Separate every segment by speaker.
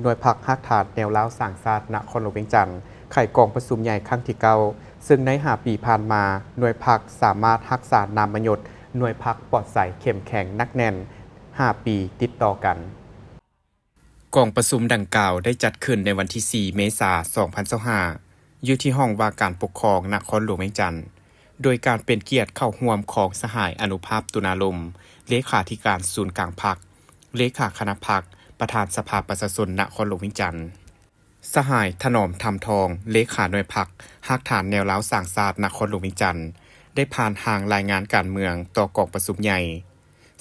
Speaker 1: หน่วยพักฮักฐานแนวล้าวสร้างชาตินครหลวงเวียงจันทน์ไข่กองประชุมใหญ่ครั้งที่เก้าซึ่งใน5 ปีผ่านมาหน่วยพักสามารถรักษานามยศหน่วยพักปลอดใสเข้มแข็งนักแน่น5 ปีติดต่อกันกองประชุมดังกล่าวได้จัดขึ้นในวันที่ 4 เมษายน 2025 อยู่ที่ห้องว่าการปกครองนครหลวงเวียงจันทน์โดยการเป็นเกียรติเข้าร่วมของสหายอนุภาพตุลาลมเลขาธิการศูนย์กลางพรรคเลขาคณะพรรคประธานสภาประชาชนนครหลวงเวียงจันทน์สหายถนอมธรรมทองเลขาหน่วยพรรคฮักฐานแนวล้าวสร้างชาตินครหลวงเวียงจันทน์ได้ผ่านทางรายงานการเมืองต่อกองประชุมใหญ่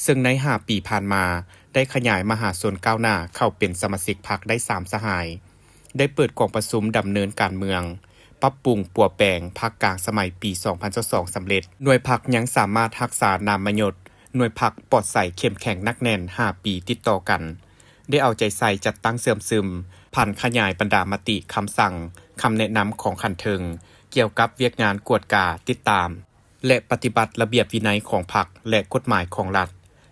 Speaker 1: ซึ่งใน5 ปีผ่านมาได้ขยายมหาชนก้าวหน้าเข้าเป็นสมาชิกพรรคได้3 สหายได้เปิดกองประชุมดำเนินการเมืองปรับปรุงปัวแปลงพรรคกลางสมัยปี 2022 สำเร็จหน่วยพรรคยังสามารถรักษานามยศหน่วยพรรคปลอดใสเข้มแข็งนักแน่น5 ปีติดต่อกันได้เอาใจใส่จัดตั้งเสริมซึมผ่านขยายบรรดามติคำสั่งคำแนะนำของขันเทิงเกี่ยวกับเวียกงานกวดกาติดตามและปฏิบัติระเบียบวินัยของพรรคและกฎหมายของรัฐ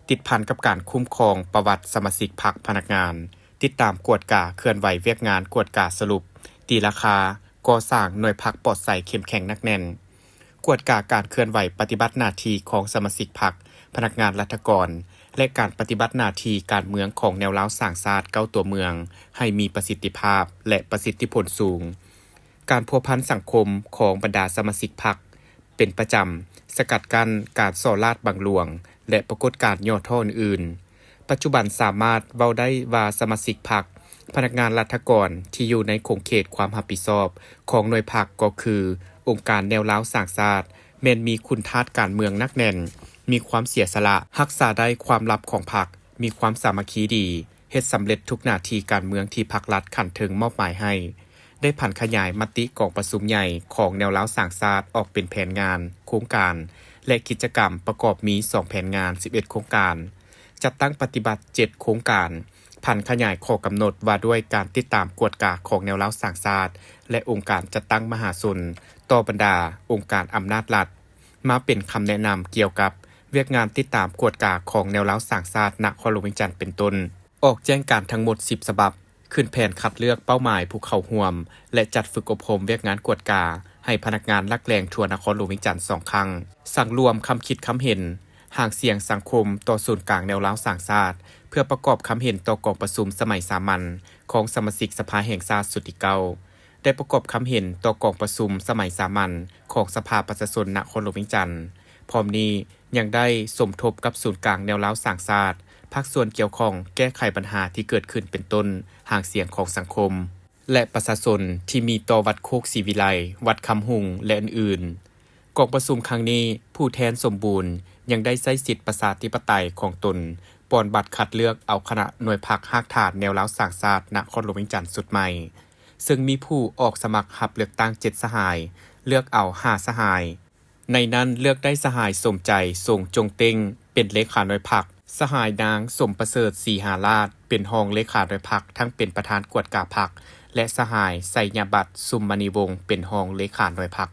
Speaker 1: ติดพันกับการคุ้มครองประวัติสมาชิกพรรคพนักงานติดตามกวดกาเคลื่อนไหวเวียกงานกวดกาสรุปตีราคาก่อสร้างหน่วยพรรคปลอดใสเข้มแข็งนักแน่นกวดกาการเคลื่อนไหวปฏิบัติหน้าที่ของสมาชิกพรรคพนักงานรัฐกรและการปฏิบัติหน้าที่การเมืองของแนวล้าวสร้างชาติ9 ตัวเมืองให้มีประสิทธิภาพและประสิทธิผลสูงการพัวพันสังคมของบรรดาสมาชิกพรรคเป็นประจำสกัดกั้นการส่อลาดบังหลวงและปรากฏการณ์ย่อท่ออื่นปัจจุบันสามารถเว้าได้ว่าสมาชิกพรรคพนักงานรัฐกรที่อยู่ในขงเขตความรับผิดชอบของหน่วยพรรคก็คือองค์การแนวล้าวสร้างชาติแม้นมีคุณธาตุการเมืองนักแน่นมีความเสียสละรักษาได้ความลับของพรรคมีความสามัคคีดีเฮ็ดสำเร็จทุกหน้าที่การเมืองที่พรรครัฐขันเทิงมอบหมายให้ได้ผันขยายมติกองประชุมใหญ่ของแนวล้าวสร้างชาติออกเป็นแผนงานโครงการและกิจกรรมประกอบมี2 แผนงาน11 โครงการจัดตั้งปฏิบัติ7 โครงการผันขยายข้อกำหนดว่าด้วยการติดตามกวดกาของแนวล้าวสร้างชาติและองค์การจัดตั้งมหาชนต่อบรรดาองค์การอำนาจรัฐมาเป็นคำแนะนำเกี่ยวกับเวียกงานติดตามกวดกาของแนวล้าวสร้างชาตินครหลวงเวียงจันทน์เป็นต้นออกแจ้งการทั้งหมด10 ฉบับขึ้นแผนคัดเลือกเป้าหมายผู้เข้าร่วมและจัดฝึกอบรมเวียกงานกวดกาให้พนักงานลักแรงทั่วนครหลวงเวียงจันทน์2 ครั้งสั่งรวมคำคิดคำเห็นหางเสียงสังคมต่อศูนย์กลางแนวล้าวสร้างชาติเพื่อประกอบคำเห็นต่อกองประชุมสมัยสามัญของสมาชิกสภาแห่งชาติสุดที่ 9ได้ประกอบคำเห็นต่อกองประชุมสมัยสามัญของสภาประชาชนนครหลวงเวียงจันทน์พร้อมนี้ยังได้สมทบกับศูนย์กลางแนวล้าวสร้างชาติภาคส่วนเกี่ยวข้องแก้ไขปัญหาที่เกิดขึ้นเป็นต้นหางเสียงของสังคมและประชาชนที่มีต่อวัดโคกศรีวิไลวัดคำหุงและอื่นๆกองประชุมครั้งนี้ผู้แทนสมบูรณ์ยังได้ใช้สิทธิประชาธิปไตยของตนปอนบัตรคัดเลือกเอาคณะหน่วยพรรคฮักฐานแนวล้าวสร้างชาตินครหลวงเวียงจันทน์สุดใหม่ซึ่งมีผู้ออกสมัครรับเลือกตั้ง7 สหายเลือกเอา5 สหายในนั้นเลือกได้สหายสมใจทรงจงเต็งเป็นเลขาหน่วยพรรคสหายนางสมประเสริฐศรีหาราชเป็นรองเลขาหน่วยพรรคทั้งเป็นประธานกวดกาพรรคและสหายไสยบัตรสุมมณีวงศ์เป็นรองเลขาหน่วยพรรค